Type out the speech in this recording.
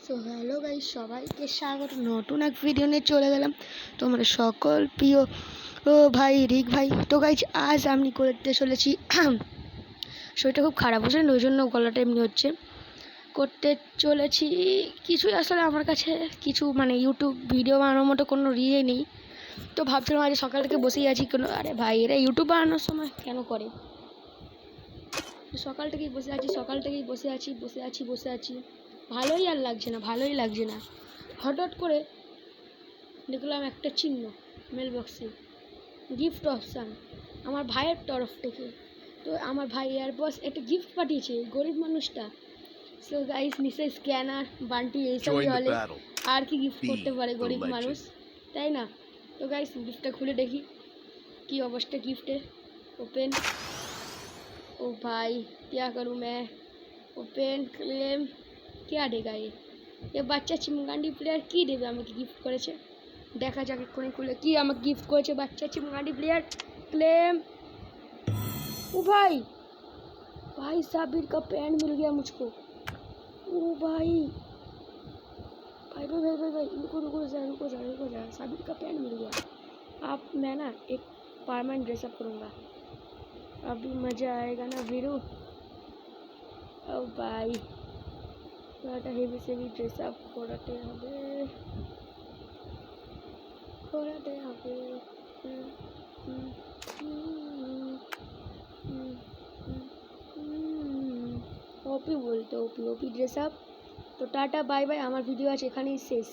So hello guys, সবাইকে স্বাগত নতুন এক ভিডিও নিয়ে চলে গেলাম তোমরা সকল প্রিয় ভাই রিক ভাই। তো গাইস আজ আমি করতে চলেছি শরীরটা খুব খারাপ হচ্ছে, ওই জন্য গলাটা এমনি হচ্ছে। করতে চলেছি কিছুই, আসলে আমার কাছে কিছু মানে ইউটিউব ভিডিও বানানোর মতো কোনো ইয়ে নেই। তো ভাবছিলাম আজ সকাল থেকে বসেই আছি, কোনো আরে ভাই এরা ইউটিউব বানানোর সময় কেন করে। সকাল থেকেই বসে আছি ভালোই লাগছে না। হঠাৎ করে দেখলাম একটা চিহ্ন মেল বক্সে, গিফট অপশান আমার ভাইয়ের তরফ থেকে। তো আমার ভাই এয়ারবস একটা গিফট পাঠিয়েছে গরিব মানুষটা। সো গাইস নিশ্চয়ই স্ক্যানার বান্টি এইসবই হলে আর কি গিফট করতে পারে গরিব মানুষ, তাই না? তো গাইস গিফটটা খুলে দেখি কি অবস্থা গিফটের। ओपन, ओ भाई क्या करूँ मैं। ओपन क्लेम क्या देगा ये বাচ্চা চিমগান্ডি প্লেয়ার কি দেবে আমাকে গিফট করেছে, দেখা যাক এক্ষুনি খুলে কি আমাকে গিফট করেছে বাচ্চা চিমগান্ডি প্লেয়ার। क्लेम, ओ भाई भाई साबिर का पैंट मिल गया मुझको। ओ भाई भाई भाई भाई भाई, भाई रुको जा साबिर का पैंट मिल गया। अब मैं ना एक परमानेंट ड्रेसअप करूँगा, अभी मज़ा आएगा ना वीरू। ओ भाई একটা হেভি সেভি ড্রেস আপ করাতে হবে। ওপি বলতে ওপি ড্রেস আপ। তো টাটা বাই বাই, আমার ভিডিও আছে এখানেই শেষ।